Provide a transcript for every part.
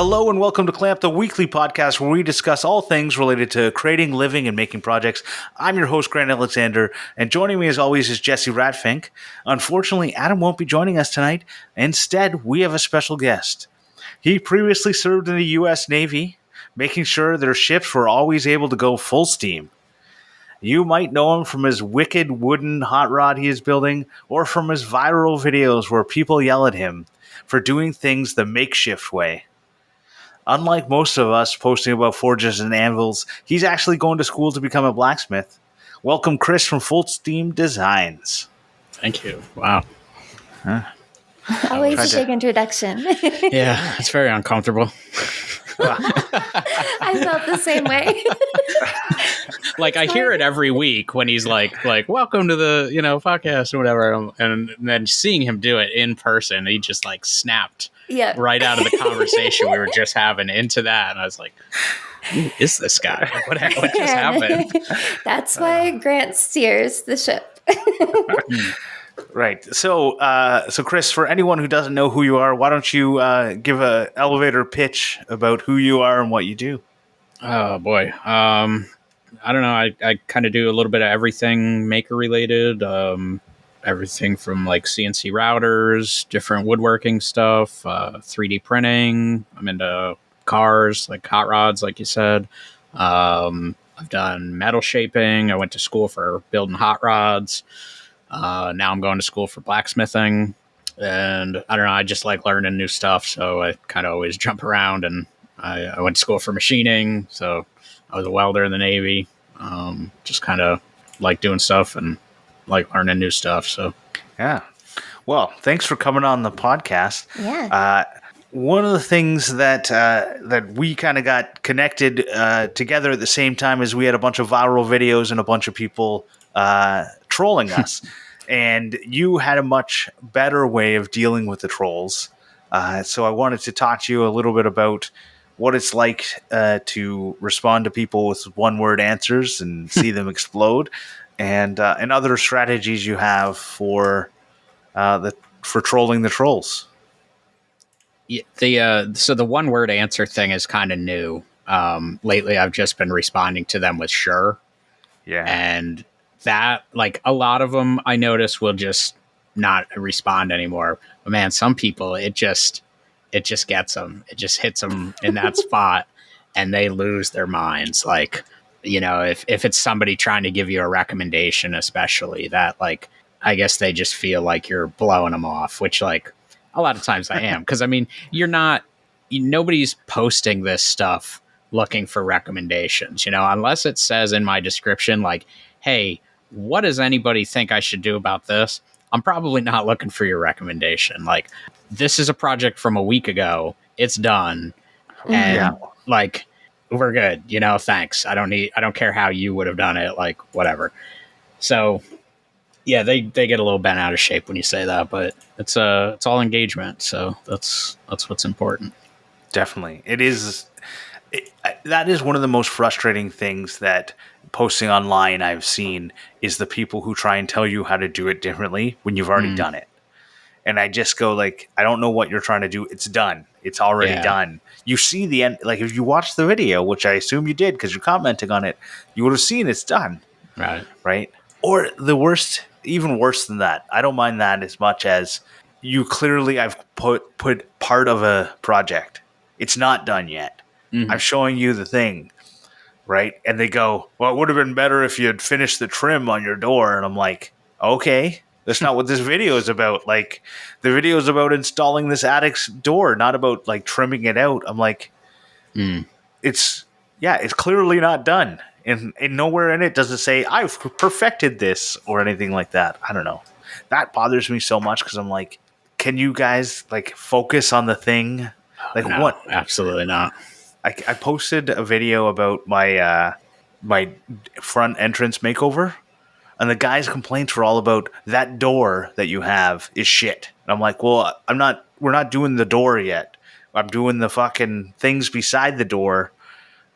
Hello and welcome to Clamp, the weekly podcast where we discuss all things related to creating, living, and making projects. I'm your host, Grant Alexander, and joining me as always is Jessy Ratfink. Unfortunately, Adam won't be joining us tonight. Instead, we have a special guest. He previously served in the U.S. Navy, making sure their ships were always able to go full steam. You might know him from his wicked wooden hot rod he is building, or from his viral videos where people yell at him for doing things the makeshift way. Unlike most of us posting about forges and anvils, he's actually going to school to become a blacksmith. Welcome, Chris from Full Steam Designs. Thank you. Wow. Always a big introduction. Yeah, it's very uncomfortable. I felt the same way. Like I hear it every week when he's like, welcome to the, podcast or whatever. And then seeing him do it in person, he just like snapped right out of the conversation we were just having into that. And I was like, who is this guy? What just happened? That's why Grant steers the ship. Right. So Chris, for anyone who doesn't know who you are, why don't you give an elevator pitch about who you are and what you do? Oh, boy. I don't know. I kind of do a little bit of everything maker related. Everything from like CNC routers, different woodworking stuff, 3D printing. I'm into cars, like hot rods, like you said. I've done metal shaping. I went to school for building hot rods. Now I'm going to school for blacksmithing. And I don't know, I just like learning new stuff. So I kind of always jump around, and I went to school for machining. So I was a welder in the Navy. Just kind of like doing stuff and like learning new stuff. So, yeah. Well, thanks for coming on the podcast. Yeah. One of the things that we kind of got connected together at the same time is we had a bunch of viral videos and a bunch of people trolling us. And you had a much better way of dealing with the trolls. So I wanted to talk to you a little bit about what it's like to respond to people with one-word answers and see them explode, and other strategies you have for trolling the trolls. Yeah, so the one-word answer thing is kind of new. Lately, I've just been responding to them with sure. Yeah. And that, like, a lot of them I notice will just not respond anymore. But man, some people, it just gets them. It just hits them in that spot, and they lose their minds. Like, if it's somebody trying to give you a recommendation, especially that, like, I guess they just feel like you're blowing them off, which, like, a lot of times I am. Because, I mean, nobody's posting this stuff looking for recommendations, unless it says in my description, like, hey, what does anybody think I should do about this? I'm probably not looking for your recommendation. Like, this is a project from a week ago. It's done. And like, we're good. Thanks. I don't care how you would have done it. Like, whatever. So yeah, they get a little bent out of shape when you say that, but it's all engagement. So that's what's important. Definitely. It is. That is one of the most frustrating things that posting online I've seen is the people who try and tell you how to do it differently when you've already done it. And I just go like, I don't know what you're trying to do. It's done. It's already done. You see the end. Like if you watch the video, which I assume you did because you're commenting on it, you would have seen it's done. Right. Or the worst, even worse than that. I don't mind that as much as you clearly I've put part of a project. It's not done yet. I'm showing you the thing, right? And they go, well, it would have been better if you had finished the trim on your door. And I'm like, okay, that's not what this video is about. Like, the video is about installing this attic's door, not about, like, trimming it out. I'm like, it's clearly not done. And nowhere in it does it say, I've perfected this or anything like that. I don't know. That bothers me so much because I'm like, can you guys, like, focus on the thing? Like, no, what? Absolutely not. I posted a video about my my front entrance makeover, and the guy's complaints were all about that door that you have is shit. And I'm like, well, we're not doing the door yet. I'm doing the fucking things beside the door.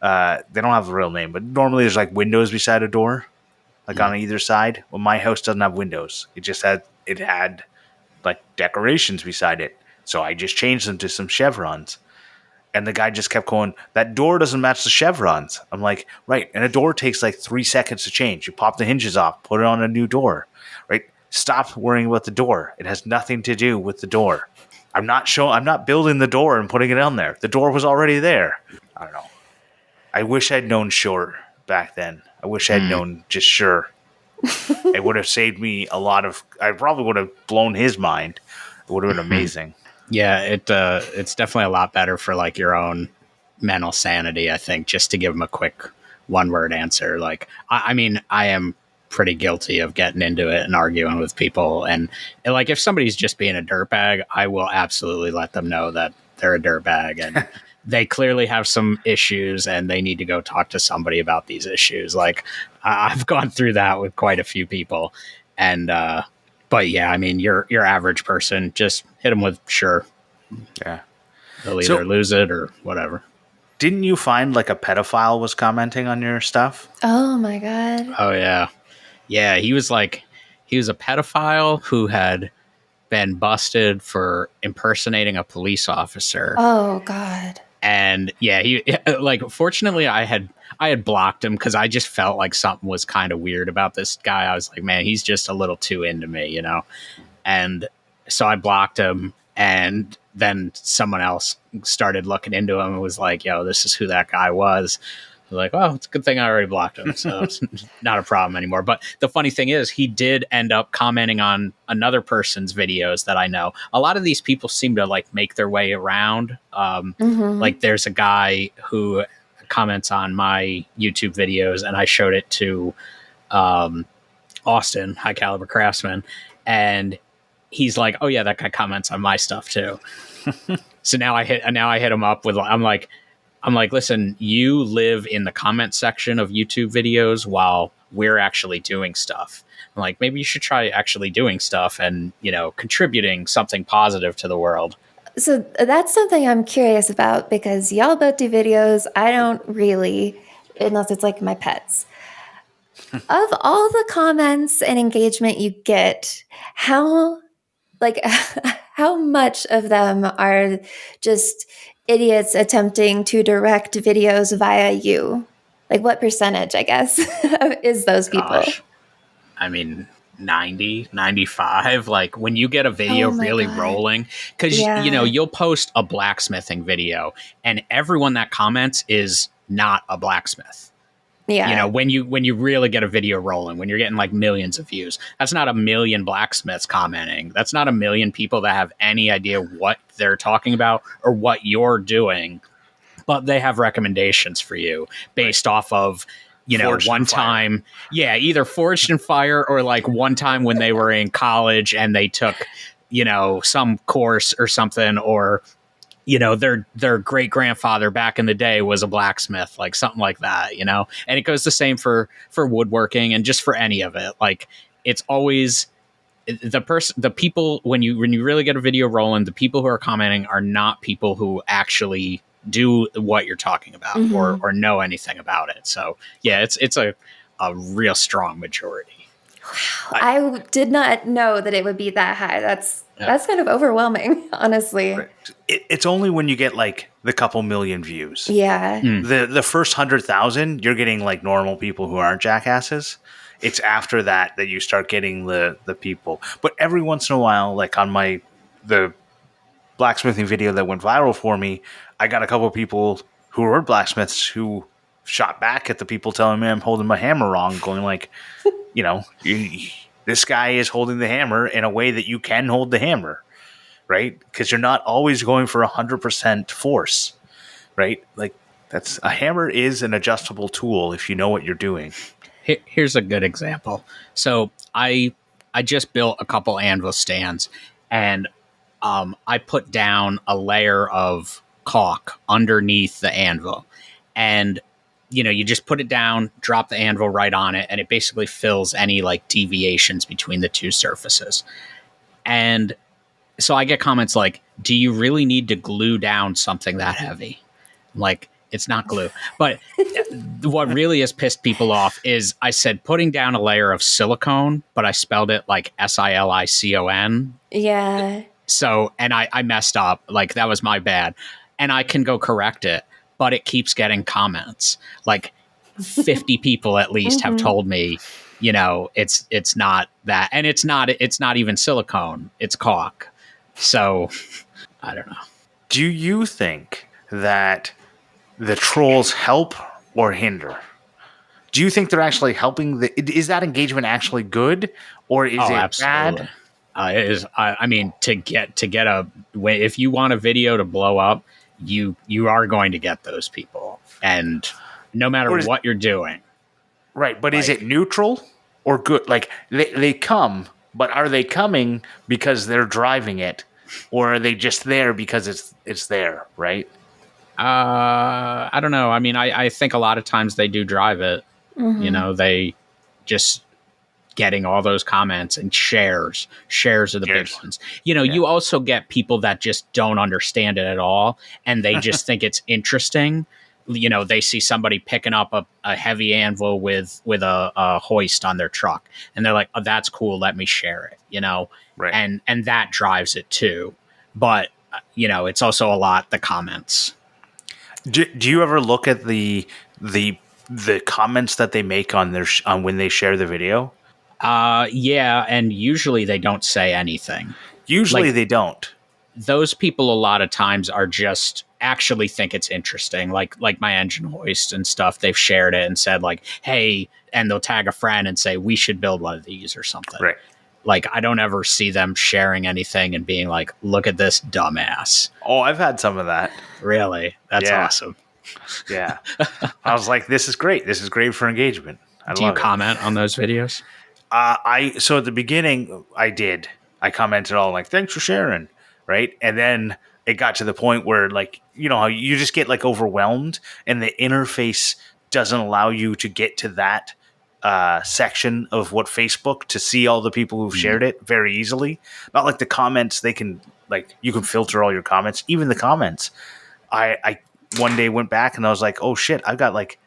They don't have a real name, but normally there's like windows beside a door, like on either side. Well, my house doesn't have windows. It had like decorations beside it. So I just changed them to some chevrons. And the guy just kept going, that door doesn't match the chevrons. I'm like, right. And a door takes like 3 seconds to change. You pop the hinges off, put it on a new door, right? Stop worrying about the door. It has nothing to do with the door. I'm not building the door and putting it on there. The door was already there. I don't know. I wish I'd known sure back then. I wish I'd known just sure. It would have saved me a lot of, I probably would have blown his mind. It would have been amazing. Yeah, it's definitely a lot better for like your own mental sanity, I think, just to give them a quick one-word answer. Like, I mean, I am pretty guilty of getting into it and arguing with people. And like, if somebody's just being a dirtbag, I will absolutely let them know that they're a dirtbag and they clearly have some issues and they need to go talk to somebody about these issues. Like, I've gone through that with quite a few people. And, but yeah, I mean, your average person, just hit them with sure. Yeah. They'll either lose it or whatever. Didn't you find like a pedophile was commenting on your stuff? Oh my God. Oh yeah. Yeah, he was a pedophile who had been busted for impersonating a police officer. Oh God. And yeah, he like, fortunately I had blocked him because I just felt like something was kind of weird about this guy. I was like, man, he's just a little too into me, you know? And so I blocked him, and then someone else started looking into him and was like, yo, this is who that guy was. I was like, well, it's a good thing I already blocked him, so it's not a problem anymore. But the funny thing is, he did end up commenting on another person's videos that I know. A lot of these people seem to like make their way around. Like there's a guy who comments on my YouTube videos, and I showed it to Austin, High Caliber Craftsman, and he's like, oh yeah, that guy comments on my stuff too. So now I hit him up with, I'm like, listen, you live in the comment section of YouTube videos while we're actually doing stuff. I'm like, maybe you should try actually doing stuff and, you know, contributing something positive to the world. So that's something I'm curious about, because y'all both do videos. I don't really, unless it's like my pets. Of all the comments and engagement you get, how much of them are just idiots attempting to direct videos via you? Like, what percentage, I guess, is those people? Gosh. I mean, 90, 95. Like, when you get a video really rolling, because, you know, you'll post a blacksmithing video and everyone that comments is not a blacksmith. Yeah. You know, when you really get a video rolling, when you're getting like millions of views, that's not a million blacksmiths commenting. That's not a million people that have any idea what they're talking about or what you're doing, but they have recommendations for you based off of, you know, Forged one time. Yeah, either Forged in Fire or like one time when they were in college and they took, you know, some course or something, or, you know, their great grandfather back in the day was a blacksmith, like something like that, you know. And it goes the same for woodworking and just for any of it. Like, it's always the people, when you really get a video rolling, the people who are commenting are not people who actually do what you're talking about or know anything about it. So yeah, it's a real strong majority. Wow. I did not know that it would be that high. That's kind of overwhelming, honestly. Right. It's only when you get like the couple million views. Yeah. The first 100,000, you're getting like normal people who aren't jackasses. It's after that you start getting the people. But every once in a while, like on the blacksmithing video that went viral for me, I got a couple of people who were blacksmiths who shot back at the people telling me I'm holding my hammer wrong, going like, you know, this guy is holding the hammer in a way that you can hold the hammer, right? Because you're not always going for 100% force, right? Like, that's a hammer is an adjustable tool if you know what you're doing. Here's a good example. So I just built a couple anvil stands, and I put down a layer of caulk underneath the anvil, and you know, you just put it down, drop the anvil right on it, and it basically fills any like deviations between the two surfaces. And so I get comments like, do you really need to glue down something that heavy? Like, it's not glue. But what really has pissed people off is I said putting down a layer of silicone, but I spelled it like SILICON. Yeah. So, and I messed up. Like, that was my bad. and I can go correct it, but it keeps getting comments. Like 50 people at least have told me, you know, it's not that, and it's not even silicone, it's caulk. So I don't know. Do you think that the trolls help or hinder? Do you think they're actually helping? Is that engagement actually good, or is Oh, it absolutely. bad? It is. I mean, to get if you want a video to blow up, you are going to get those people, and no matter Or is what you're doing, right? But is like, it neutral or good? Like they come, but are they coming because they're driving it, or are they just there because it's there? Right? I don't know. I mean, I think a lot of times they do drive it. You know, they just getting all those comments and shares. Shares are the big Cheers. ones. You know, Yeah. you also get people that just don't understand it at all, and they just think it's interesting. You know, they see somebody picking up a heavy anvil with a hoist on their truck, and they're like, "Oh, that's cool. Let me share it." You know, Right. and that drives it too. But you know, it's also a lot the comments. Do you ever look at the the comments that they make on on when they share the video? Yeah, and usually they don't say anything. Usually Like they don't. those people a lot of times are just actually think it's interesting, like my engine hoist and stuff. They've shared it and said like, hey, and they'll tag a friend and say we should build one of these or something. Right. Like I don't ever see them sharing anything and being like, look at this dumbass. Oh, I've had some of that. Really, that's Yeah. awesome. Yeah. I was like, this is great. This is great for engagement. I Do you love it. comment on those videos? So at the beginning I did. I commented all like, thanks for sharing. Right. And then it got to the point where like, you know how you just get like overwhelmed and the interface doesn't allow you to get to that section of what Facebook to see all the people who've shared it very easily. Not like the comments, they can like you can filter all your comments, even the comments. I one day went back and I was like, oh shit, I've got like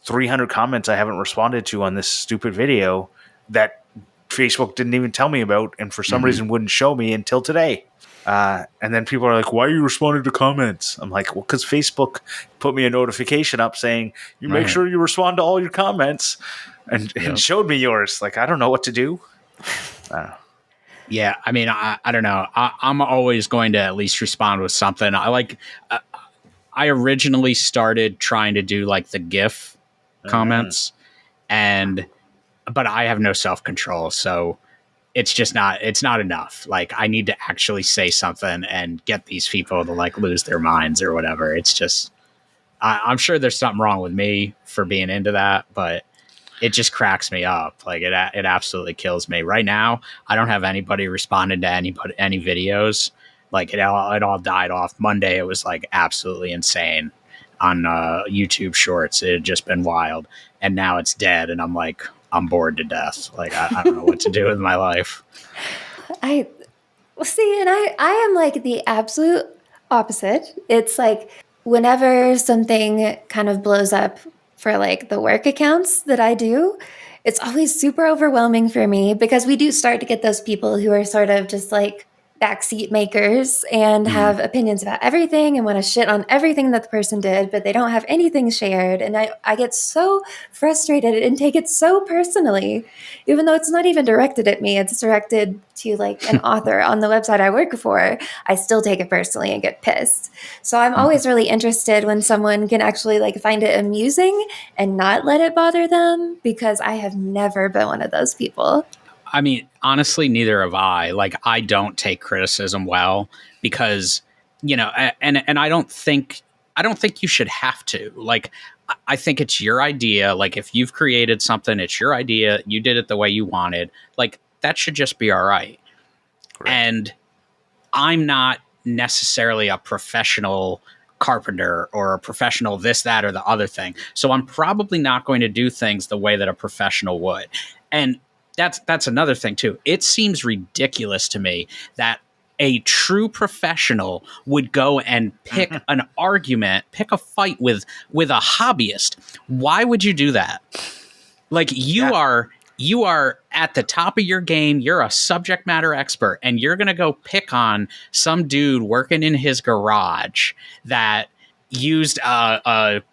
300 comments I haven't responded to on this stupid video that Facebook didn't even tell me about, and for some reason wouldn't show me until today. And then people are like, "Why are you responding to comments?" I'm like, "Well, because Facebook put me a notification up saying you make sure you respond to all your comments," and showed me yours. Like, I don't know what to do. Yeah, I mean, I don't know. I'm always going to at least respond with something. I originally started trying to do like the GIF comments, but I have no self control, so it's not enough. Like I need to actually say something and get these people to like lose their minds or whatever. It's just I'm sure there's something wrong with me for being into that, but it just cracks me up. Like it absolutely kills me. Right now, I don't have anybody responding to any videos. Like it all died off Monday. It was like absolutely insane on YouTube Shorts. It had just been wild, and now it's dead. And I'm like, I'm bored to death. Like I don't know what to do with my life. I see, and I am like the absolute opposite. It's like whenever something kind of blows up for like the work accounts that I do, it's always super overwhelming for me because we do start to get those people who are sort of just like backseat makers and have opinions about everything and want to shit on everything that the person did, but they don't have anything shared. And I get so frustrated and take it so personally, even though it's not even directed at me. It's directed to like an author on the website I work for. I still take it personally and get pissed. So I'm always really interested when someone can actually like find it amusing and not let it bother them, because I have never been one of those people. I mean, honestly, neither have I. Like, I don't take criticism well because, you know, and I don't think you should have to. Like, I think it's your idea. Like, if you've created something, it's your idea. You did it the way you wanted. Like, that should just be all right. Correct. And I'm not necessarily a professional carpenter or a professional this, that, or the other thing. So I'm probably not going to do things the way that a professional would. And that's another thing too. It seems ridiculous to me that a true professional would go and pick an argument, pick a fight with a hobbyist. Why would you do that? Like you are you are at the top of your game. You're a subject matter expert, and you're going to go pick on some dude working in his garage that used a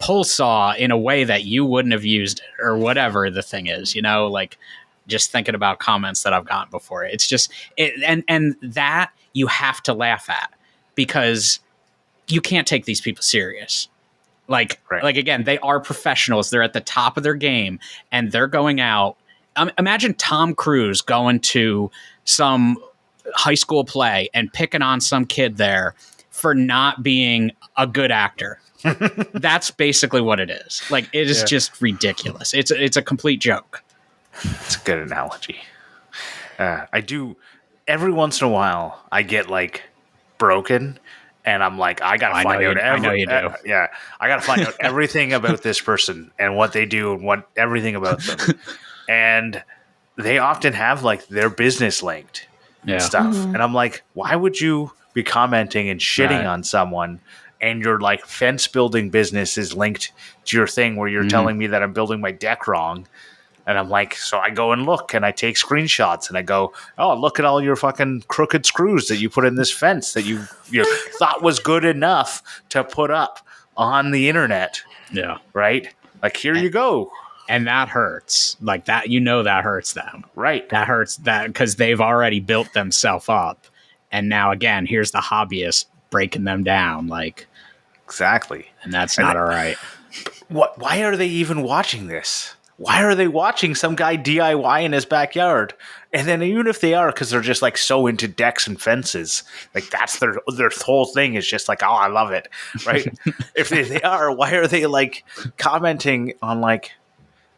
pull saw in a way that you wouldn't have used it, or whatever the thing is, like just thinking about comments that I've gotten before. It's just and that you have to laugh at, because you can't take these people serious. Like again, they are professionals. They're at the top of their game, and they're going out. Imagine Tom Cruise going to some high school play and picking on some kid there for not being a good actor. That's basically what it is. Like, it is just ridiculous. It's a complete joke. It's a good analogy. I do every once in a while. I get like broken. And I'm like, I gotta find out. I know you do. I gotta find out everything about this person and what they do and everything about them. And they often have like their business linked and stuff. Mm-hmm. And I'm like, why would you be commenting and shitting on someone, and your like fence building business is linked to your thing where you're telling me that I'm building my deck wrong? And I'm like, so I go and look, and I take screenshots, and I go, oh, look at all your fucking crooked screws that you put in this fence that you thought was good enough to put up on the internet. Yeah. Right? Like, here you go. And that hurts. Like that, that hurts them. Right. That hurts that because they've already built themselves up. And now, again, here's the hobbyist breaking them down. Like, exactly. And that's not all right. Why are they even watching this? Why are they watching some guy DIY in his backyard? And then even if they are, because they're just like so into decks and fences, like that's their whole thing is just like, oh, I love it, right? If they are, why are they like commenting on like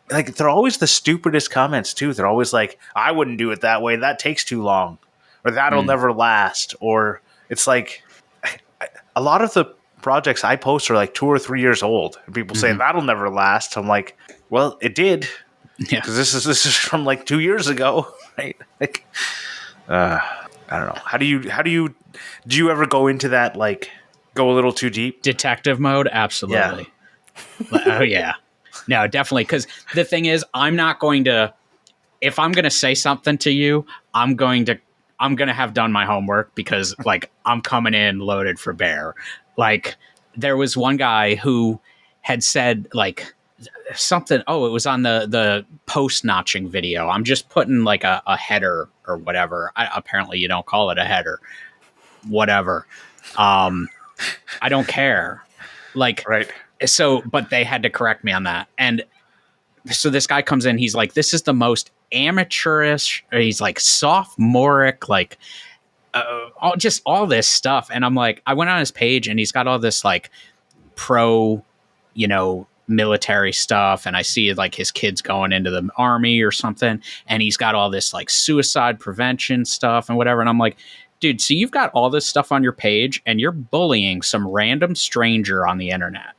they're always the stupidest comments too. They're always like, I wouldn't do it that way. That takes too long, or that'll never last. Or it's like a lot of the projects I post are like 2 or 3 years old, and people say that'll never last. I'm like, well, it did, because this is from like 2 years ago, right? Like, I don't know. How do you do you ever go into that, like, go a little too deep? Detective mode, absolutely. Yeah. Oh yeah, no, definitely. Because the thing is, I'm not going to. If I'm going to say something to you, I'm going to have done my homework, because like I'm coming in loaded for bear. Like, there was one guy who had said like something. Oh, it was on the post notching video. I'm just putting like a header or whatever. Apparently you don't call it a header. Whatever. I don't care. Like, right. So, but they had to correct me on that. And so this guy comes in, he's like, this is the amateurish, he's like sophomoric, like all this stuff. And I'm like, I went on his page, and he's got all this like pro, military stuff. And I see like his kids going into the army or something. And he's got all this like suicide prevention stuff and whatever. And I'm like, dude, so you've got all this stuff on your page, and you're bullying some random stranger on the internet.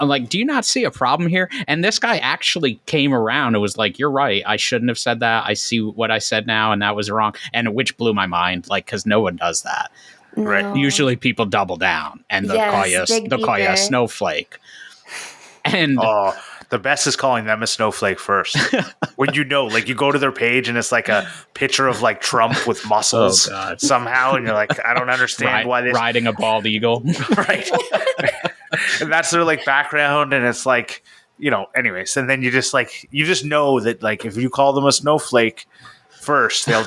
I'm like, do you not see a problem here? And this guy actually came around and was like, you're right. I shouldn't have said that. I see what I said now, and that was wrong. And which blew my mind, like, because no one does that. No. Right? Usually people double down, and they'll call you a snowflake. And the best is calling them a snowflake first. When you go to their page, and it's like a picture of like Trump with muscles somehow, and you're like, I don't understand why this riding a bald eagle, right? And that's their like background, and it's like, anyways. And then you just know that like if you call them a snowflake first, they'll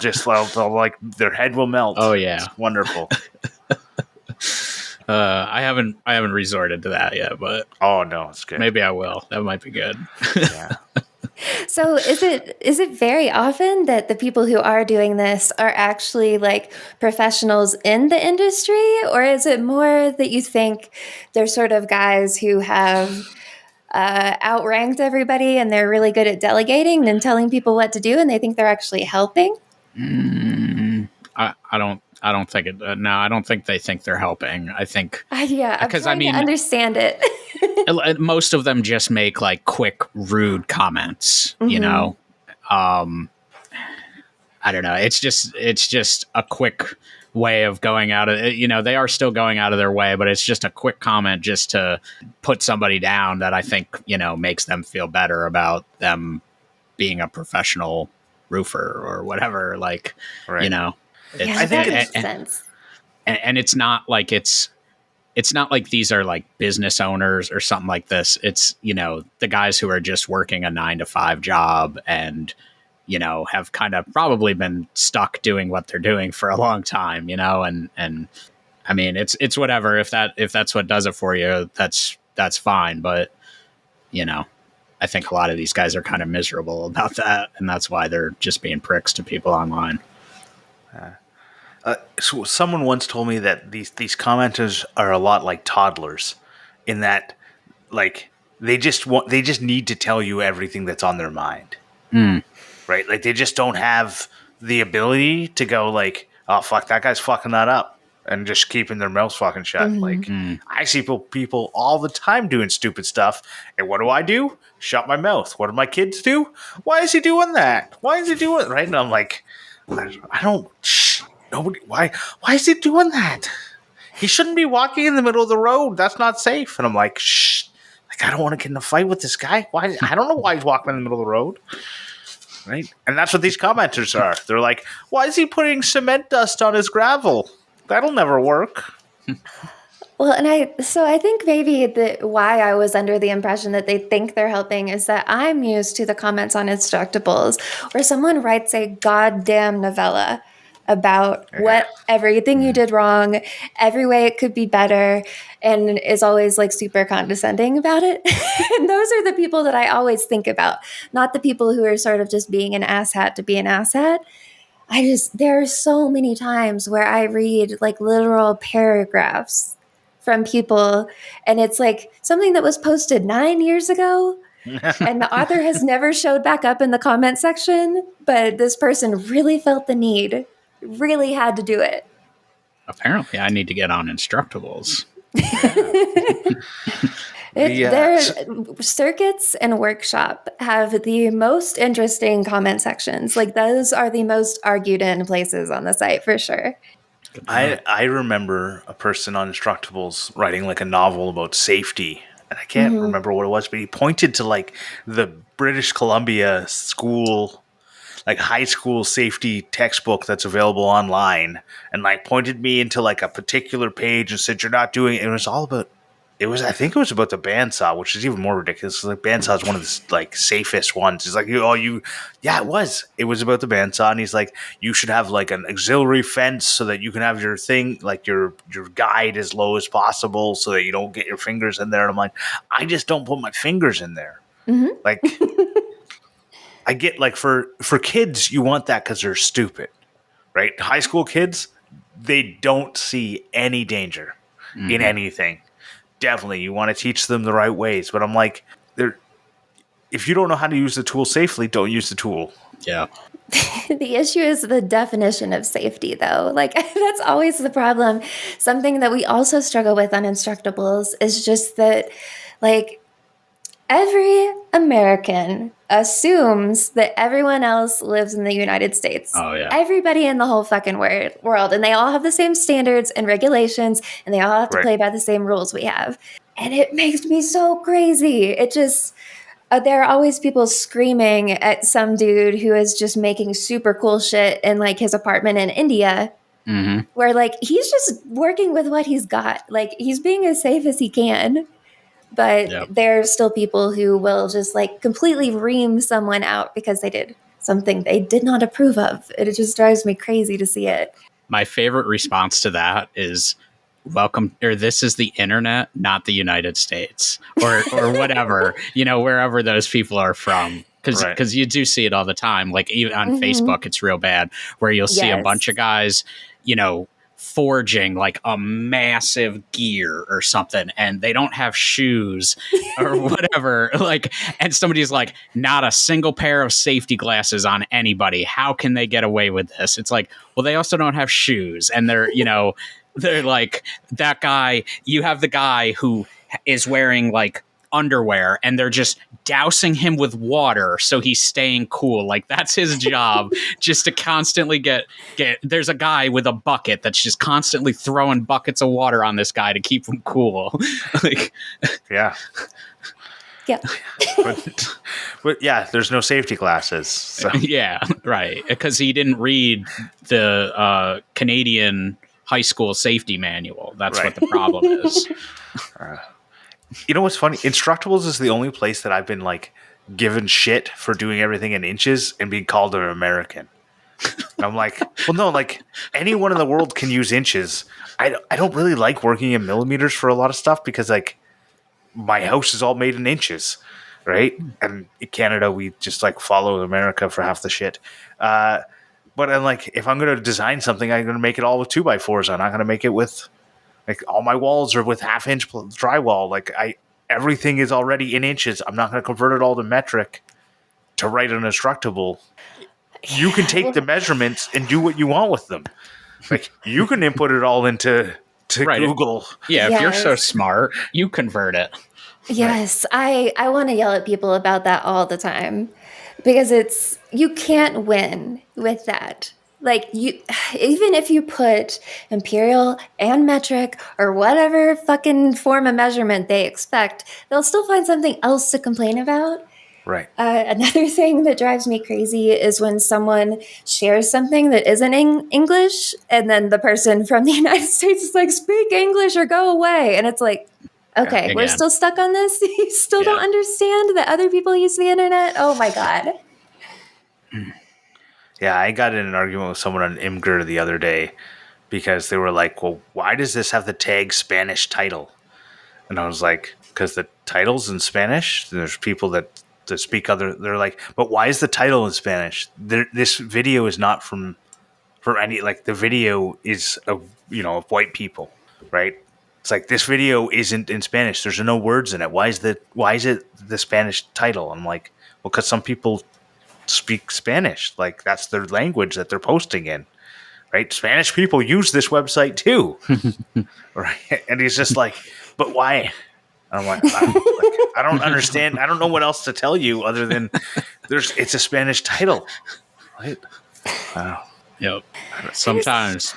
like their head will melt. Oh yeah, it's wonderful. I haven't resorted to that yet, but oh no, it's good. Maybe I will. That might be good. Yeah. So is it very often that the people who are doing this are actually like professionals in the industry, or is it more that you think they're sort of guys who have outranked everybody and they're really good at delegating and telling people what to do, and they think they're actually helping? I don't think it. No, I don't think they think they're helping. I think I'm trying to understand it. Most of them just make like quick, rude comments. I don't know. It's just a quick way of going out of it. They are still going out of their way, but it's just a quick comment just to put somebody down that I think, makes them feel better about them being a professional roofer or whatever. Like, Right. I think that makes sense. And it's not like it's not like these are like business owners or something like this. It's, the guys who are just working a 9-to-5 job and, have kind of probably been stuck doing what they're doing for a long time, and I mean, it's whatever. If that's what does it for you, that's fine. But, I think a lot of these guys are kind of miserable about that. And that's why they're just being pricks to people online. So someone once told me that these commenters are a lot like toddlers, in that, like, they just need to tell you everything that's on their mind. Right? Like, they just don't have the ability to go like, oh fuck, that guy's fucking that up, and just keeping their mouths fucking shut. Like, I see people all the time doing stupid stuff, and what do? Shut my mouth. What do my kids do? Why is he doing that? Why is he doing it? Right? And I'm like, I don't. Shh, nobody. Why is he doing that? He shouldn't be walking in the middle of the road. That's not safe. And I'm like, shh. Like, I don't want to get in a fight with this guy. Why? I don't know why he's walking in the middle of the road. Right? And that's what these commenters are. They're like, why is he putting cement dust on his gravel? That'll never work. Well, and I think maybe why I was under the impression that they think they're helping is that I'm used to the comments on Instructables where someone writes a goddamn novella about everything you did wrong, every way it could be better, and is always like super condescending about it. And those are the people that I always think about, not the people who are sort of just being an asshat to be an asshat. There are so many times where I read like literal paragraphs from people, and it's like something that was posted 9 years ago. And the author has never showed back up in the comment section, but this person really felt the need, really had to do it. Apparently, I need to get on Instructables. Their circuits and workshop have the most interesting comment sections. Like, those are the most argued in places on the site for sure. I remember a person on Instructables writing like a novel about safety, and I can't remember what it was, but he pointed to like the British Columbia school, like high school safety textbook that's available online, and like pointed me into like a particular page and said, you're not doing it. It was all about, I think it was about the bandsaw, which is even more ridiculous. Like, bandsaw is one of the like safest ones. He's like, yeah, it was about the bandsaw. And he's like, you should have like an auxiliary fence so that you can have your thing, like your guide as low as possible so that you don't get your fingers in there. And I'm like, I just don't put my fingers in there. Like, I get like for kids, you want that because they're stupid, right? High school kids, they don't see any danger in anything. Definitely, you want to teach them the right ways. But I'm like, if you don't know how to use the tool safely, don't use the tool. Yeah. The issue is the definition of safety, though. Like, that's always the problem. Something that we also struggle with on Instructables is just that, like, every American assumes that everyone else lives in the United States. Oh, yeah. Everybody in the whole fucking world. And they all have the same standards and regulations, and they all have to play by the same rules we have. And it makes me so crazy. It just... there are always people screaming at some dude who is just making super cool shit in like his apartment in India, where like he's just working with what he's got. Like, he's being as safe as he can. But there's still people who will just like completely ream someone out because they did something they did not approve of. It just drives me crazy to see it. My favorite response to that is, welcome, or this is the internet, not the United States, or whatever, wherever those people are from. Because you do see it all the time. Like, even on Facebook, it's real bad, where you'll see a bunch of guys, forging like a massive gear or something, and they don't have shoes or whatever. Like, and somebody's like, not a single pair of safety glasses on anybody. How can they get away with this? It's like, well, they also don't have shoes, and they're, they're like, that guy, you have the guy who is wearing like underwear, and they're just dousing him with water so he's staying cool. Like, that's his job, just to constantly get. There's a guy with a bucket that's just constantly throwing buckets of water on this guy to keep him cool. Like, Yeah. Yeah. But yeah, there's no safety glasses. So. yeah, right. Because he didn't read the Canadian high school safety manual. That's Right. what the problem is. You know what's funny? Instructables is the only place that I've been like given shit for doing everything in inches and being called an American. And I'm like, well, no, like anyone in the world can use inches. I don't really like working in millimeters for a lot of stuff because like my house is all made in inches, right? And in Canada, we just like follow America for half the shit. But I'm like, if I'm going to design something, I'm going to make it all with 2x4s. I'm not going to make it with like all my walls are with 1/2 inch drywall. Like everything is already in inches. I'm not going to convert it all to metric to write an instructable. You can take the measurements and do what you want with them. Like you can input it all into Right. Google. Yeah, if you're so Yes. smart, you convert it. Yes, I want to yell at people about that all the time because you can't win with that. Like you, even if you put imperial and metric or whatever fucking form of measurement they expect, they'll still find something else to complain about. Right. Another thing that drives me crazy is when someone shares something that isn't in English, and then the person from the United States is like, "Speak English or go away," and it's like, okay, we're again. still stuck on this. You still don't understand that other people use the internet? Oh my God. Yeah, I got in an argument with someone on Imgur the other day because they were like, well, why does this have the tag Spanish title? And I was like, because the title's in Spanish. There's people that speak other. They're like, but why is the title in Spanish? This video is not for any, like the video is of white people, right? It's like this video isn't in Spanish. There's no words in it. Why is it the Spanish title? I'm like, well, because some people speak Spanish. Like that's their language that they're posting in, right? Spanish people use this website too, right? And he's just like, but why? I'm like, I don't understand. I don't know what else to tell you other than it's a Spanish title, right? Wow. Yep. Sometimes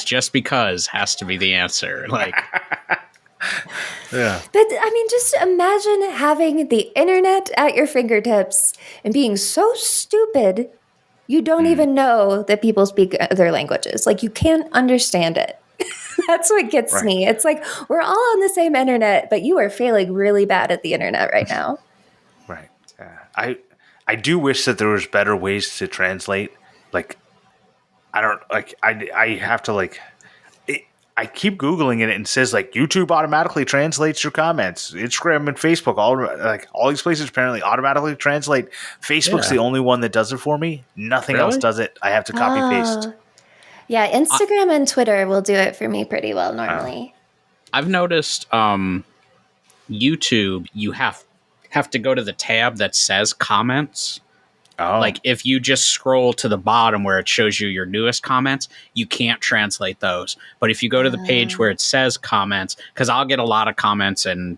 just because has to be the answer. Like, yeah. But I mean, just imagine having the internet at your fingertips and being so stupid you don't even know that people speak other languages. Like you can't understand it. That's what gets me. It's like we're all on the same internet, but you are failing really bad at the internet right now. Right. I do wish that there was better ways to translate. Like I don't like I have to like I keep Googling it and it says like YouTube automatically translates your comments. Instagram and Facebook, all these places apparently automatically translate. Facebook's the only one that does it for me. Nothing else does it. I have to copy paste. Yeah, Instagram and Twitter will do it for me pretty well normally. I've noticed YouTube, you have to go to the tab that says comments. Oh. Like if you just scroll to the bottom where it shows you your newest comments, you can't translate those. But if you go to the page where it says comments, because I'll get a lot of comments in,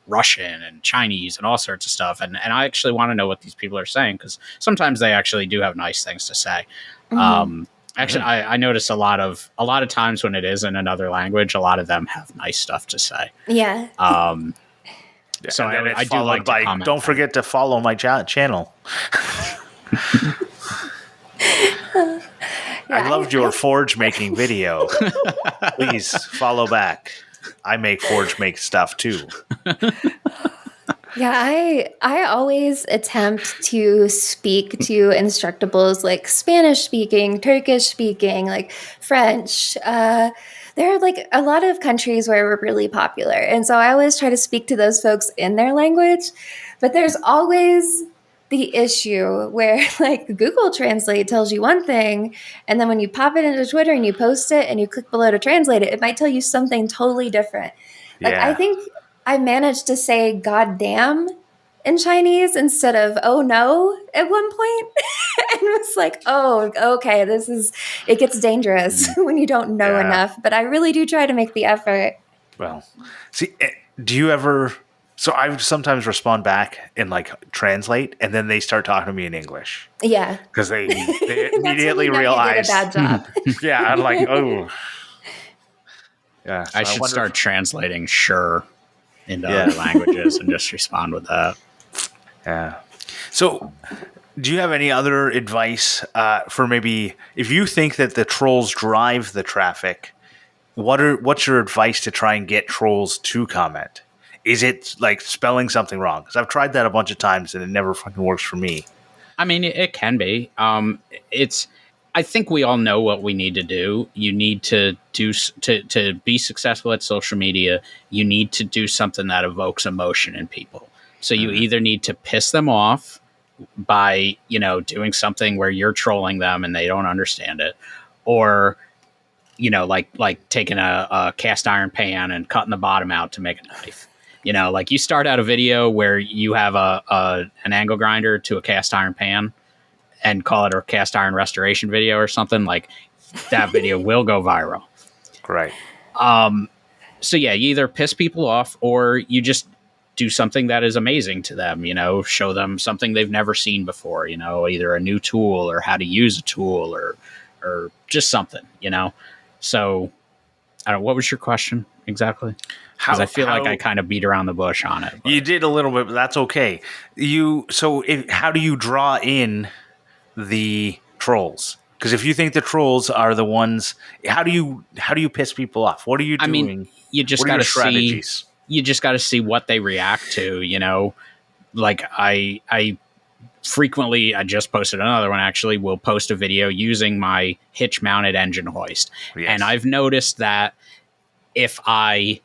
Russian and Chinese and all sorts of stuff. And I actually want to know what these people are saying because sometimes they actually do have nice things to say. Actually, I notice a lot of times when it is in another language, a lot of them have nice stuff to say. Yeah. So I do like to comment. Don't forget to follow my channel. I loved your forge making video. Please follow back. I make forge make stuff too. Yeah, I always attempt to speak to instructables like Spanish speaking, Turkish speaking, like French. There are like a lot of countries where we're really popular. And so I always try to speak to those folks in their language. But there's always the issue where like Google Translate tells you one thing, and then when you pop it into Twitter and you post it and you click below to translate it, it might tell you something totally different. Like I think I managed to say "God damn" in Chinese instead of "oh no" at one point, and it was like, "Oh, okay, it gets dangerous when you don't know enough." But I really do try to make the effort. Well, see, do you ever So I would sometimes respond back and like translate, and then they start talking to me in English Yeah. because they That's when immediately you know you did a realize, bad job. yeah, I'm like, oh, yeah. I So I should wonder, start translating sure into yeah, other languages and just respond with that. yeah. So, do you have any other advice for maybe if you think that the trolls drive the traffic? What's your advice to try and get trolls to comment? Is it like spelling something wrong? Because I've tried that a bunch of times and it never fucking works for me. I mean, it can be. It's. I think we all know what we need to do. You need to to be successful at social media. You need to do something that evokes emotion in people. So you either need to piss them off by doing something where you're trolling them and they don't understand it, or like taking a cast iron pan and cutting the bottom out to make a knife. Like you start out a video where you have an angle grinder to a cast iron pan and call it a cast iron restoration video or something, like that video will go viral. Right. So yeah, you either piss people off or you just do something that is amazing to them, show them something they've never seen before, either a new tool or how to use a tool or just something, So I don't know, what was your question exactly? Because I feel like I kind of beat around the bush on it. You did a little bit, but that's okay. How do you draw in the trolls? Because if you think the trolls are the ones, how do you piss people off? What are you doing? I mean, you just What are got your to strategies? you just got to see what they react to. Like I frequently, I just posted another one actually, will post a video using my hitch mounted engine hoist. Yes. And I've noticed that if I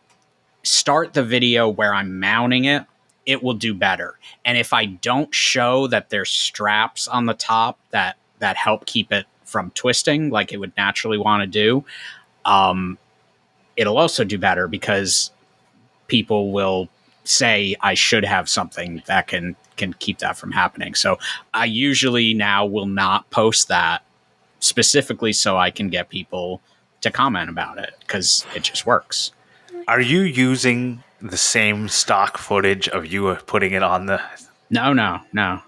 start the video where I'm mounting it, it will do better. And if I don't show that there's straps on the top that help keep it from twisting like it would naturally want to do, it'll also do better because people will say I should have something that can keep that from happening. So I usually now will not post that specifically so I can get people to comment about it because it just works. Are you using the same stock footage of you putting it on the? No.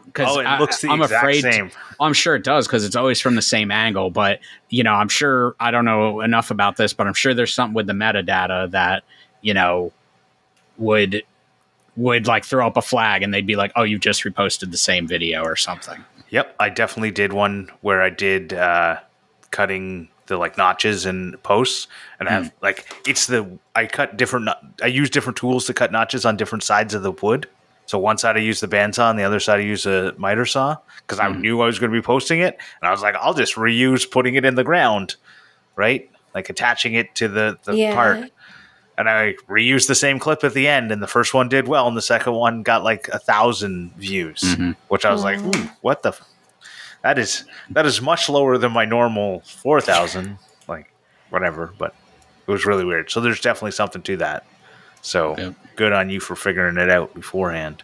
Because it looks the I'm exact afraid. same. I'm sure it does because it's always from the same angle. But I'm sure I don't know enough about this, but I'm sure there's something with the metadata that would like throw up a flag and they'd be like, "Oh, you just reposted the same video or something." Yep, I definitely did one where I did cutting the like notches and posts, and I have I use different tools to cut notches on different sides of the wood. So one side I use the bandsaw, and the other side I use a miter saw because I knew I was going to be posting it, and I was like, I'll just reuse putting it in the ground, right? Like attaching it to the part. And I reused the same clip at the end, and the first one did well, and the second one got like 1,000 views, which I was like, what the? That is much lower than my normal 4,000, like whatever, but it was really weird. So there's definitely something to that. So good on you for figuring it out beforehand.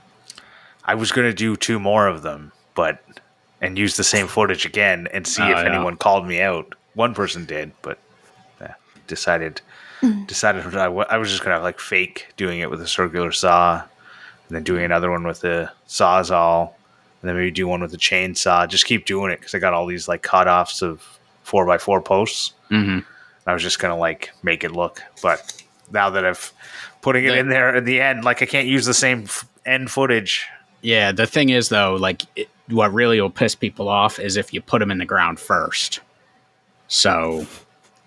I was going to do 2 more of them, and use the same footage again and see if anyone called me out. One person did, but decided I was just going to like fake doing it with a circular saw and then doing another one with the Sawzall. And then maybe do one with a chainsaw. Just keep doing it because I got all these like cutoffs of 4x4 posts. I was just gonna like make it look, but now that I've putting it in there at the end, like I can't use the same end footage. Yeah, the thing is though, like what really will piss people off is if you put them in the ground first. So,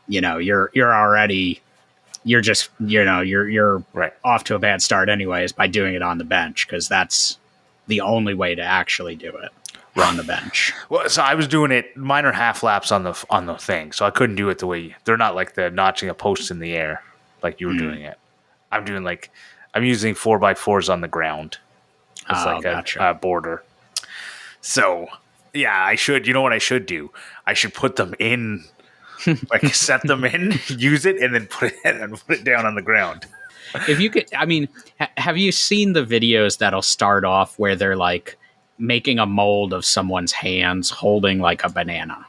you're already you're just you're right off to a bad start anyways by doing it on the bench because that's the only way to actually do it on the bench. Well, so I was doing it. Mine are half laps on the thing, so I couldn't do it the way they're not like the notching a post in the air like you were doing it. I'm using 4x4s on the ground. It's a border. So yeah, I should. You know what I should do? I should put them in, like set them in, use it, and then put it down on the ground. If you could, I mean, have you seen the videos that'll start off where they're like making a mold of someone's hands holding like a banana?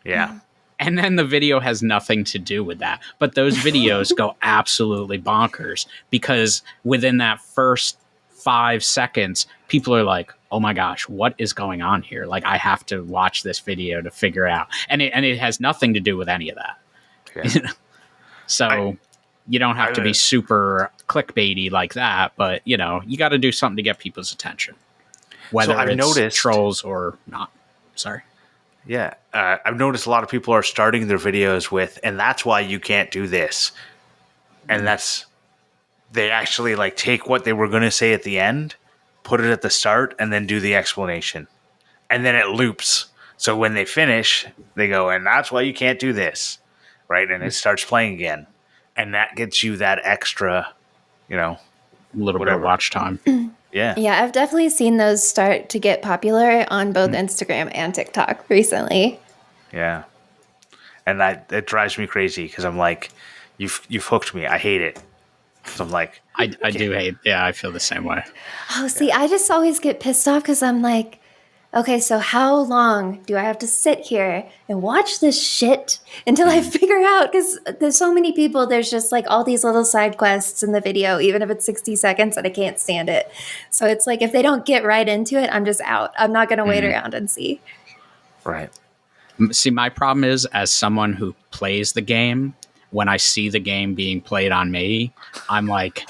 Yeah. And then the video has nothing to do with that. But those videos go absolutely bonkers because within that first 5 seconds, people are like, oh my gosh, what is going on here? Like, I have to watch this video to figure out. And it has nothing to do with any of that. Yeah. So you don't have to be super clickbaity like that, but you got to do something to get people's attention, whether I've it's noticed trolls or not. Sorry. Yeah, I've noticed a lot of people are starting their videos with, and that's why you can't do this. And that's, they actually like take what they were going to say at the end, put it at the start, and then do the explanation. And then it loops. So when they finish, they go, and that's why you can't do this. Right? And it starts playing again. And that gets you that extra, A little whatever. bit of watch time. Yeah. Yeah, I've definitely seen those start to get popular on both Instagram and TikTok recently. Yeah. And it drives me crazy because I'm like, you've hooked me. I hate it. So I'm like, I do hate. Yeah, I feel the same way. Oh, see, I just always get pissed off because I'm like, okay, so how long do I have to sit here and watch this shit until I figure out? Because there's so many people, there's just like all these little side quests in the video, even if it's 60 seconds, and I can't stand it. So it's like, if they don't get right into it, I'm just out. I'm not going to wait around and see. right. See, my problem is, as someone who plays the game, when I see the game being played on me, I'm like,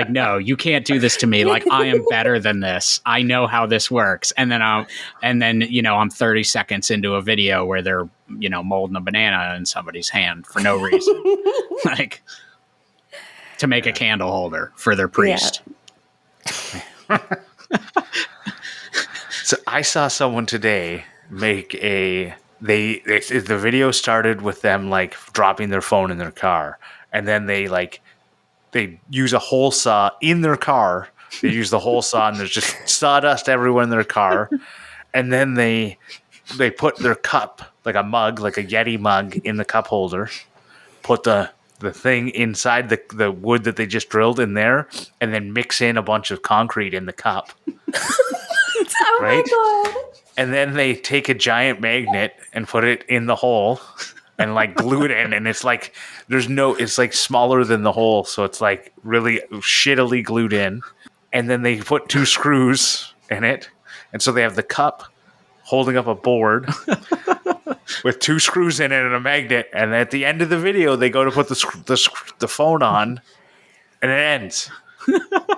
no, you can't do this to me. Like, I am better than this. I know how this works. And then I'm 30 seconds into a video where they're, molding a banana in somebody's hand for no reason, like to make a candle holder for their priest. Yeah. So I saw someone today make the video started with them like dropping their phone in their car, and then they use a hole saw in their car. They use the hole saw, and there's just sawdust everywhere in their car. And then they put their cup, like a mug, like a Yeti mug, in the cup holder. Put the thing inside the wood that they just drilled in there, and then mix in a bunch of concrete in the cup. Oh Right? my God. And then they take a giant magnet and put it in the hole and like glue it in. And it's like, it's like smaller than the hole. So it's like really shittily glued in. And then they put 2 screws in it. And so they have the cup holding up a board with 2 screws in it and a magnet. And at the end of the video, they go to put the phone on, and it ends.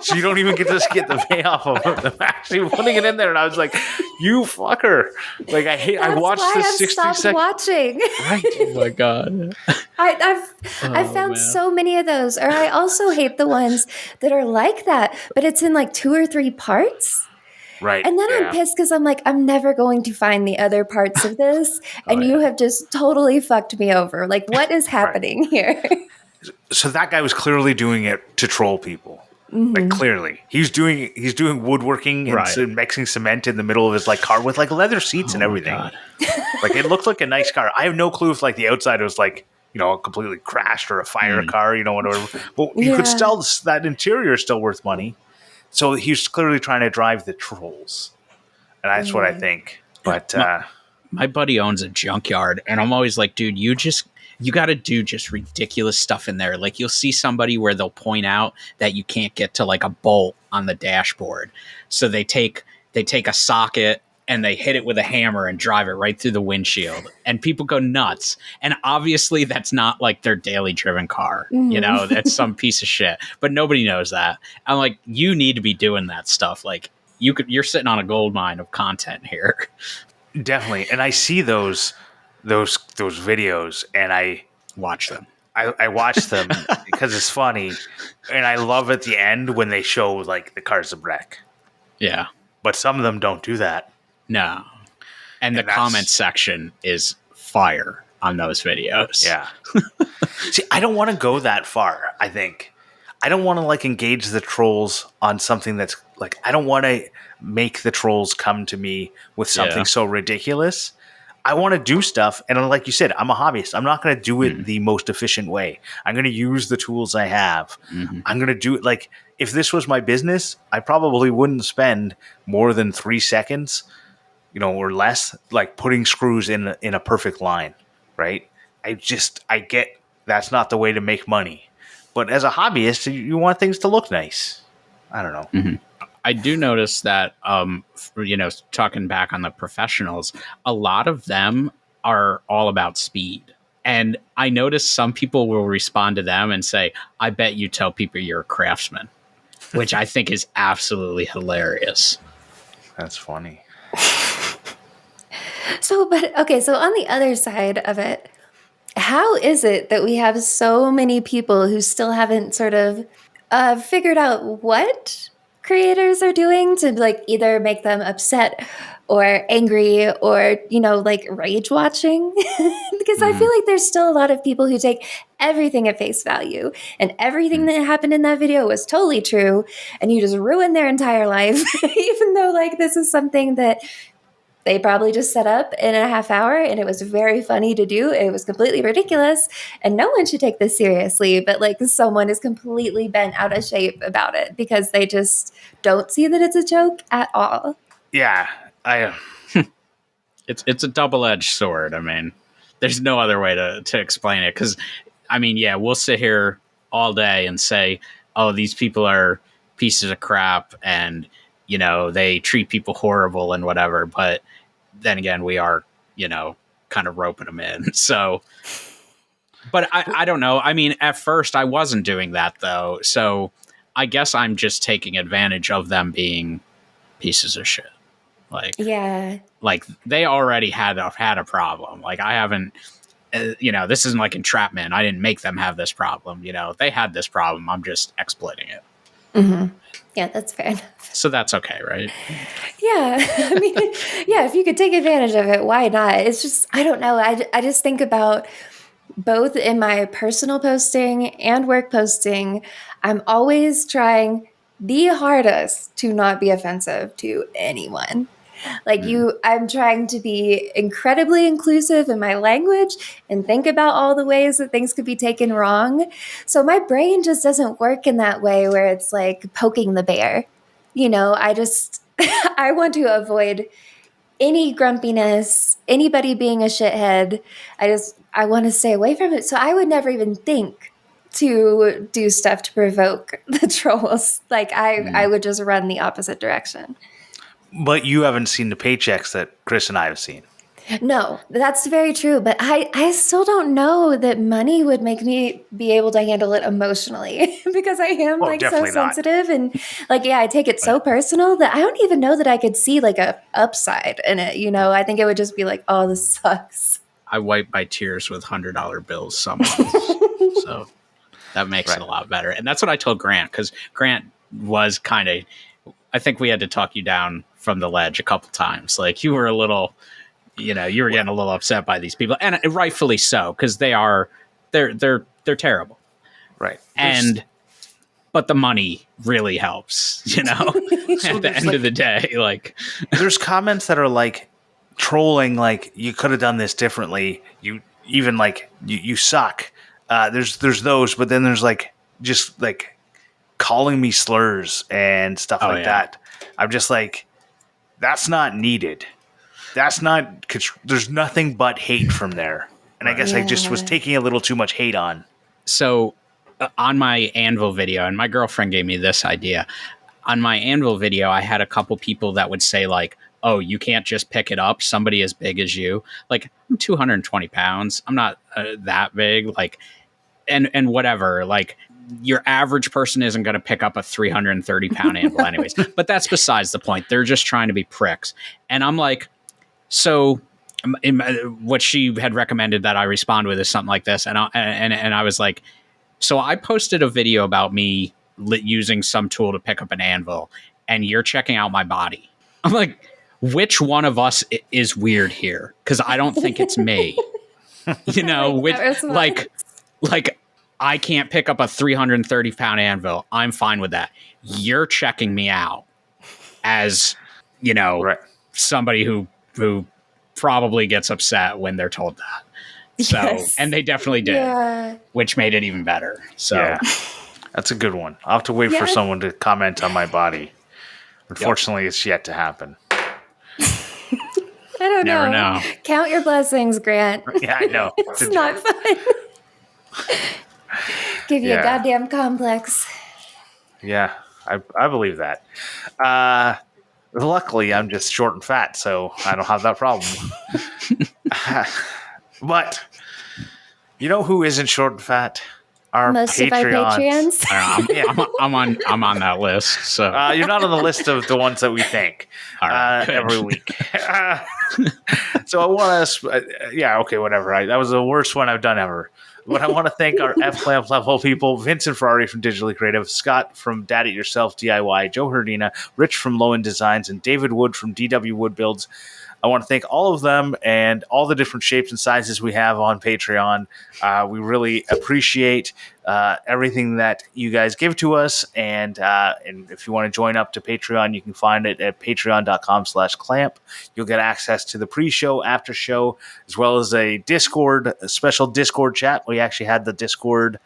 So you don't even get the payoff of them actually putting it in there. And I was like, you fucker. Like, I watched this 60 seconds. Watching. Right. Oh my God. I've found so many of those. Or I also hate the ones that are like that, but it's in like 2 or 3 parts. Right. And then I'm pissed because I'm like, I'm never going to find the other parts of this. And you have just totally fucked me over. Like, what is happening here? So that guy was clearly doing it to troll people. Like, clearly. He's doing woodworking and mixing cement in the middle of his like car with like leather seats and everything. Like, it looked like a nice car. I have no clue if like the outside was like, completely crashed or a fire car, whatever. But you could still, that interior is still worth money. So he's clearly trying to drive the trolls. And that's what I think. But my buddy owns a junkyard, and I'm always like, dude, you got to do just ridiculous stuff in there. Like, you'll see somebody where they'll point out that you can't get to like a bolt on the dashboard. So they take a socket and they hit it with a hammer and drive it right through the windshield, and people go nuts. And obviously that's not like their daily driven car, that's some piece of shit, but nobody knows that. I'm like, you need to be doing that stuff. Like, you're sitting on a gold mine of content here. Definitely. And I see those videos and I watch them. I watch them because it's funny, and I love at the end when they show like the car's a wreck. Yeah. But some of them don't do that. No. And the comment section is fire on those videos. Yeah. See, I don't want to go that far, I think. I don't want to like engage the trolls on something that's like, I don't want to make the trolls come to me with something so ridiculous. I want to do stuff. And like you said, I'm a hobbyist. I'm not going to do it the most efficient way. I'm going to use the tools I have. I'm going to do it like, if this was my business, I probably wouldn't spend more than 3 seconds, or less, like putting screws in a perfect line, right? I get that's not the way to make money. But as a hobbyist, you want things to look nice. I don't know. Mm-hmm. I do notice that, talking back on the professionals, a lot of them are all about speed. And I notice some people will respond to them and say, I bet you tell people you're a craftsman, which I think is absolutely hilarious. That's funny. So on the other side of it, how is it that we have so many people who still haven't sort of figured out what creators are doing to like either make them upset or angry or like rage watching? Because I feel like there's still a lot of people who take everything at face value and everything that happened in that video was totally true, and you just ruin their entire life, even though like this is something that they probably just set up in a half hour and it was very funny to do. It was completely ridiculous and no one should take this seriously, but like someone is completely bent out of shape about it because they just don't see that it's a joke at all. Yeah, It's a double-edged sword. I mean, there's no other way to explain it. Because, I mean, yeah, we'll sit here all day and say, oh, these people are pieces of crap and, they treat people horrible and whatever. But then again, we are, kind of roping them in. So, but I don't know. I mean, at first I wasn't doing that, though. So I guess I'm just taking advantage of them being pieces of shit. Like they already had a problem. Like I haven't, this isn't like entrapment. I didn't make them have this problem. They had this problem. I'm just exploiting it. Mm-hmm. Yeah, that's fair enough. So that's okay, right? Yeah. I mean, yeah, if you could take advantage of it, why not? It's just, I don't know. I just think about both in my personal posting and work posting, I'm always trying the hardest to not be offensive to anyone. Like I'm trying to be incredibly inclusive in my language and think about all the ways that things could be taken wrong. So my brain just doesn't work in that way where it's like poking the bear. I want to avoid any grumpiness, anybody being a shithead. I want to stay away from it. So I would never even think to do stuff to provoke the trolls. Like I would just run the opposite direction. But you haven't seen the paychecks that Chris and I have seen. No, that's very true. But I still don't know that money would make me be able to handle it emotionally because I am so sensitive and I take it so personal that I don't even know that I could see like a upside in it. I think it would just be like, oh, this sucks. I wipe my tears with $100 bills some months. So that makes it a lot better. And that's what I told Grant, because Grant was kind of, I think we had to talk you down from the ledge a couple times. Like you were a little, you were getting a little upset by these people, and rightfully so, because they're terrible. Right. But the money really helps, at the end of the day, like there's comments that are like trolling, like you could have done this differently. You even like you suck. There's those, but then there's like just like calling me slurs and stuff that. I'm just like, that's not needed. That's not, there's nothing but hate from there. And I guess I just was taking a little too much hate on. So on my Anvil video, and my girlfriend gave me this idea. On my Anvil video, I had a couple people that would say like, oh, you can't just pick it up. Somebody as big as you. Like, I'm 220 pounds. I'm not that big. Like, and whatever. Like, your average person isn't going to pick up a 330 pound Anvil anyways. But that's besides the point. They're just trying to be pricks. And I'm like, so what she had recommended that I respond with is something like this. And I was like, so I posted a video about me using some tool to pick up an anvil, and you're checking out my body. I'm like, which one of us is weird here? Because I don't think it's me. Like I can't pick up a 330 pound anvil. I'm fine with that. You're checking me out as, somebody who probably gets upset when they're told that. So, and they definitely did, which made it even better. So that's a good one. I'll have to wait for someone to comment on my body. Unfortunately, it's yet to happen. I don't Never know. Count your blessings, Grant. Yeah, I know. It's not fun. Give you a goddamn complex. Yeah. I believe that. Luckily, I'm just short and fat, so I don't have that problem. But you know who isn't short and fat? Our Most of our Patreons. Patreons. I'm on that list. So You're not on the list of the ones that we thank all right, good. every week. So I want to, yeah, okay, whatever. That was the worst one I've done ever. But I want to thank our F-Clamp level people, Vincent Ferrari from Digitally Creative, Scott from Dad It Yourself DIY, Joe Herdina, Rich from Low End Designs, and David Wood from DW Wood Builds. I want to thank all of them and all the different shapes and sizes we have on Patreon. We really appreciate everything that you guys give to us. And if you want to join up to Patreon, you can find it at patreon.com/clamp. You'll get access to the pre-show, after show, as well as a special Discord chat. We actually had the Discord,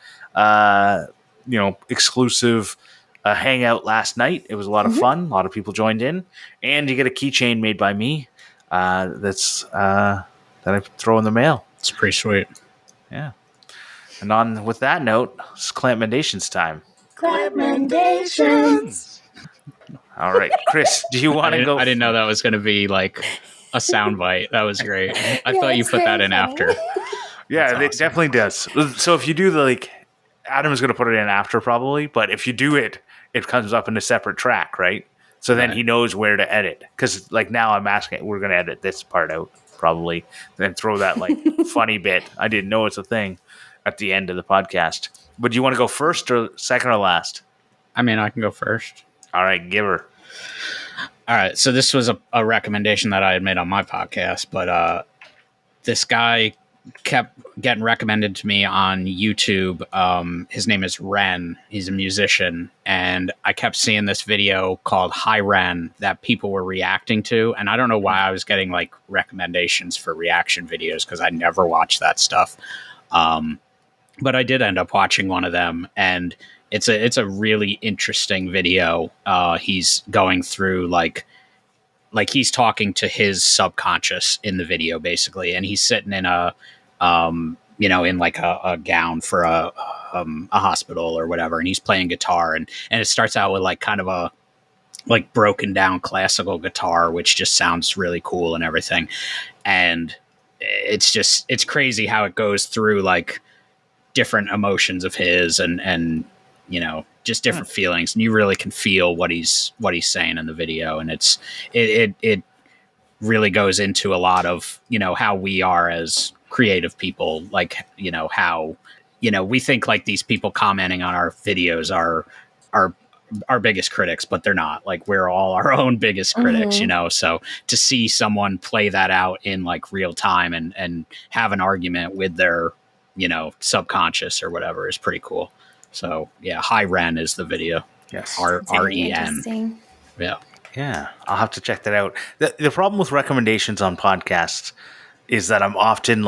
exclusive hangout last night. It was a lot of fun. A lot of people joined in. And you get a keychain made by me. That I throw in the mail. It's pretty sweet. Yeah. And with that note, it's CLAMPmendations time. CLAMPmendations. All right, Chris, do you want to go? I didn't know that was going to be like a soundbite. That was great. I thought you put that in after. Yeah, awesome. It definitely does. So if you do Adam's going to put it in after probably, but if you do it, it comes up in a separate track, right? So then he knows where to edit. Because now I'm asking, we're going to edit this part out probably, then throw that funny bit. I didn't know it's a thing at the end of the podcast. But do you want to go first or second or last? I mean, I can go first. All right, give her. All right. So this was a recommendation that I had made on my podcast, but this guy kept getting recommended to me on YouTube. His name is Ren. He's a musician. And I kept seeing this video called Hi Ren that people were reacting to. And I don't know why I was getting recommendations for reaction videos because I never watched that stuff. But I did end up watching one of them, and it's a really interesting video. He's going through he's talking to his subconscious in the video basically, and he's sitting in a in a gown for a hospital or whatever, and he's playing guitar, and it starts out with kind of a broken down classical guitar, which just sounds really cool and everything, and it's crazy how it goes through different emotions of his and just different feelings, and you really can feel what he's saying in the video, and it really goes into a lot of how we are as creative people, how we think these people commenting on our videos are our biggest critics, but they're not. We're all our own biggest critics, so to see someone play that out in real time and have an argument with their subconscious or whatever is pretty cool. So yeah, Hi Ren is the video. Yes. REN. Yeah, I'll have to check that out. The problem with recommendations on podcasts is that I'm often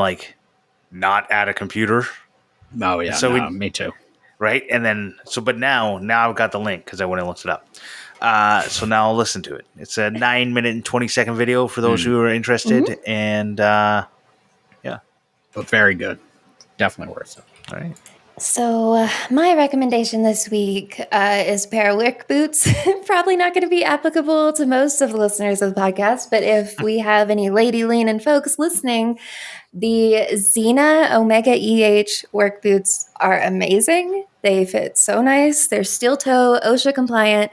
not at a computer. Oh yeah, so me too. Right, and then but now I've got the link because I went and looked it up. So now I'll listen to it. It's a 9-minute and 20-second video for those who are interested, and yeah, but very good, definitely worth it. All right. So my recommendation this week is a pair of work boots. Probably not going to be applicable to most of the listeners of the podcast, but if we have any lady leaning folks listening, the Xena Omega EH work boots are amazing. They fit so nice. They're steel toe, OSHA compliant.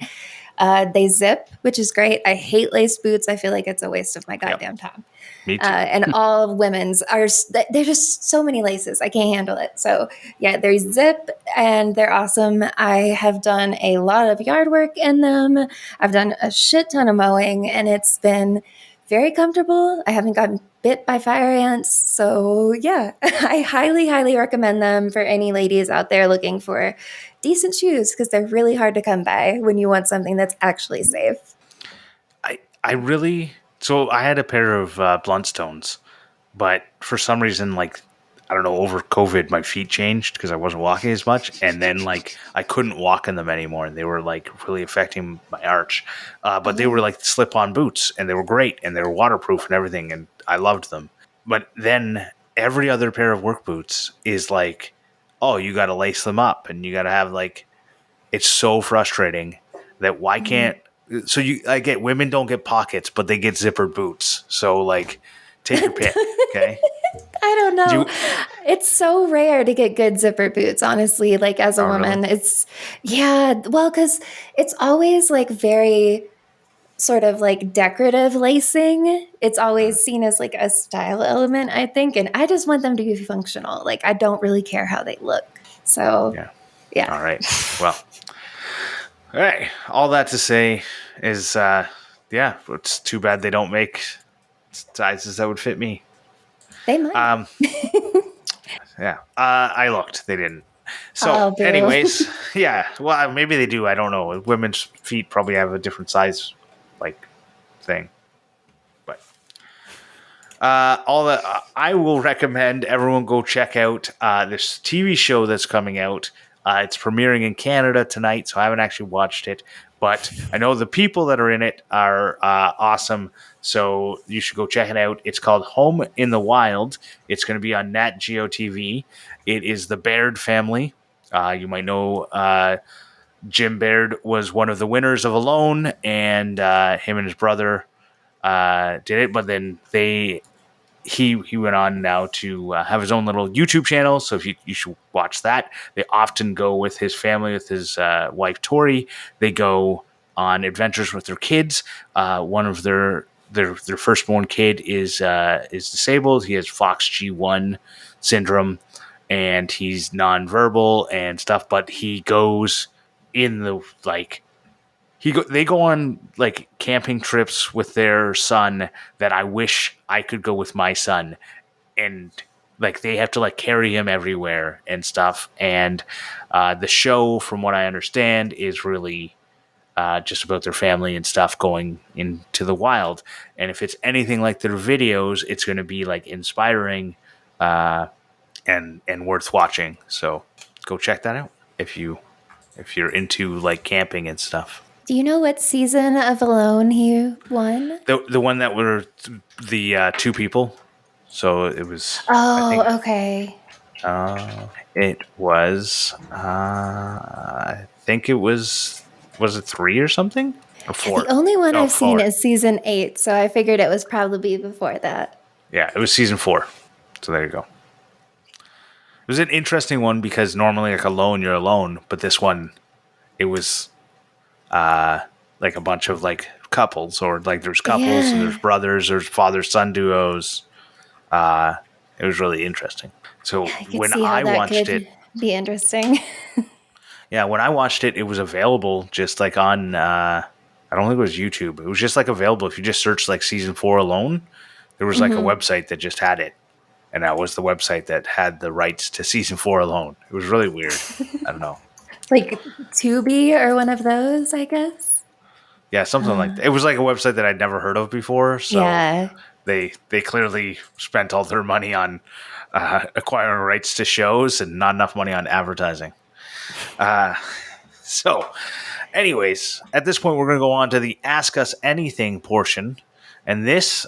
They zip, which is great. I hate lace boots. I feel like it's a waste of my goddamn time. Me too. And all women's they're just so many laces. I can't handle it. So yeah, they're zip and they're awesome. I have done a lot of yard work in them. I've done a shit ton of mowing, and it's been very comfortable. I haven't gotten bit by fire ants. So yeah, I highly, highly recommend them for any ladies out there looking for decent shoes, because they're really hard to come by when you want something that's actually safe. So I had a pair of Bluntstones, but for some reason, I don't know, over COVID, my feet changed because I wasn't walking as much. And then I couldn't walk in them anymore. And they were really affecting my arch. But they were slip-on boots, and they were great, and they were waterproof and everything. And I loved them. But then every other pair of work boots is oh, you got to lace them up, and you got to have it's so frustrating that why can't so I get women don't get pockets, but they get zippered boots. So like, take your pick, okay? I don't know. Do It's so rare to get good zipper boots, honestly. Like as a Oh, really? woman, well, because it's always like very sort of like decorative lacing. It's always seen as like a style element, I think. And I just want them to be functional. Like I don't really care how they look. So, Yeah. yeah. All right. Well, all right. All that to say is, it's too bad they don't make sizes that would fit me. They might. Yeah. I looked. They didn't. So, Oh, boo. anyways, yeah. Well, maybe they do. I don't know. Women's feet probably have a different size, like, thing. But all that I will recommend everyone go check out this TV show that's coming out. It's premiering in Canada tonight, so I haven't actually watched it, but I know the people that are in it are awesome. So you should go check it out. It's called Home in the Wild. It's going to be on Nat Geo TV. It is the Baird family. You might know Jim Baird was one of the winners of Alone, and him and his brother did it. But then he went on now to have his own little YouTube channel. So if you should watch that. They often go with his family, with his wife Tori. They go on adventures with their kids. One of their firstborn kid is disabled. He has FOXG1 syndrome, and he's nonverbal and stuff. But he goes in the like. They go on like camping trips with their son that I wish I could go with my son, and like they have to like carry him everywhere and stuff. And the show, from what I understand, is really just about their family and stuff going into the wild. And if it's anything like their videos, it's going to be like inspiring and worth watching. So go check that out if you're into like camping and stuff. Do you know what season of Alone he won? The one that were the two people. So it was. Oh, okay. It was. I think it was. Was it 3 or something? Or 4? The only one No, I've seen 4. is season 8, so I figured it was probably before that. Yeah, it was season 4. So there you go. It was an interesting one because normally like Alone, you're alone, but this one, it was like a bunch of like couples, or like there's couples and there's brothers, there's father-son duos. It was really interesting. So when I watched it, be interesting. yeah, when I watched it, it was available just like on. I don't think it was YouTube. It was just like available if you just searched like season 4 Alone. There was like a website that just had it, and that was the website that had the rights to season 4 Alone. It was really weird. I don't know. Like Tubi or one of those, I guess. Yeah, something like that. It was like a website that I'd never heard of before. So Yeah. they clearly spent all their money on acquiring rights to shows and not enough money on advertising. So, anyways, at this point, we're going to go on to the Ask Us Anything portion. And this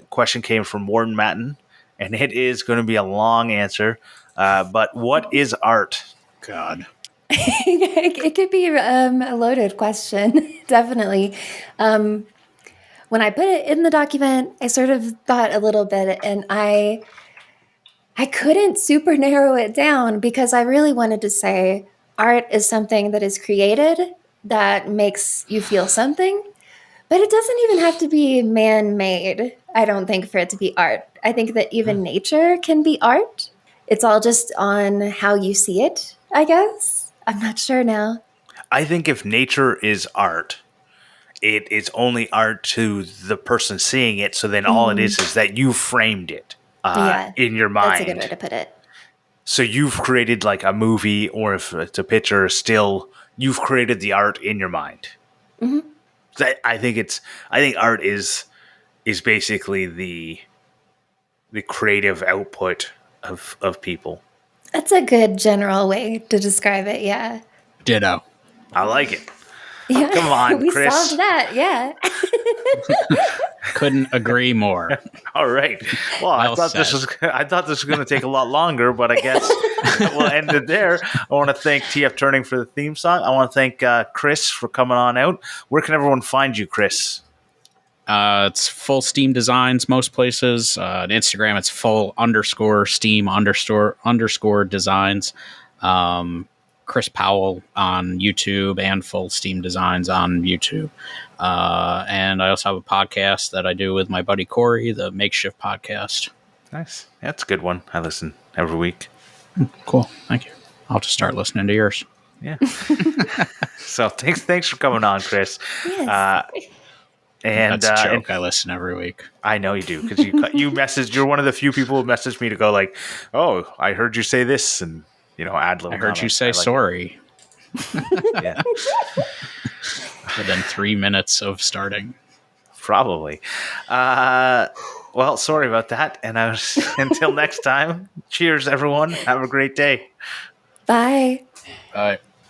question came from Warden Matten, and it is going to be a long answer. But what is art? God. It could be a loaded question, definitely. When I put it in the document, I sort of thought a little bit, and I couldn't super narrow it down because I really wanted to say art is something that is created that makes you feel something, but it doesn't even have to be man-made, I don't think, for it to be art. I think that even nature can be art. It's all just on how you see it, I guess. I'm not sure now. I think if nature is art, it is only art to the person seeing it. So then all it is that you framed it in your mind. That's a good way to put it. So you've created like a movie, or if it's a picture, or still, you've created the art in your mind. Mm-hmm. I think art is basically the creative output of people. That's a good general way to describe it, yeah. Ditto. I like it. Yeah. Come on, we Chris. solved that, yeah. Couldn't agree more. All right. Well, I thought this was going to take a lot longer, but I guess we'll end it there. I want to thank TF Turning for the theme song. I want to thank Chris for coming on out. Where can everyone find you, Chris? It's full Steam Designs most places. On Instagram, it's full_Steam_designs. Chris Powell on YouTube and full Steam Designs on YouTube. And I also have a podcast that I do with my buddy Corey, the Makeshift Podcast. Nice. That's a good one. I listen every week. Cool. Thank you. I'll just start listening to yours. Yeah. So thanks for coming on, Chris. Yes. And that's a joke. I listen every week. I know you do, because you messaged. You're one of the few people who messaged me to go like, "Oh, I heard you say this," and add little. I heard you say sorry. Yeah. Within 3 minutes of starting. Probably. Well, sorry about that. And until next time. Cheers, everyone. Have a great day. Bye. Bye.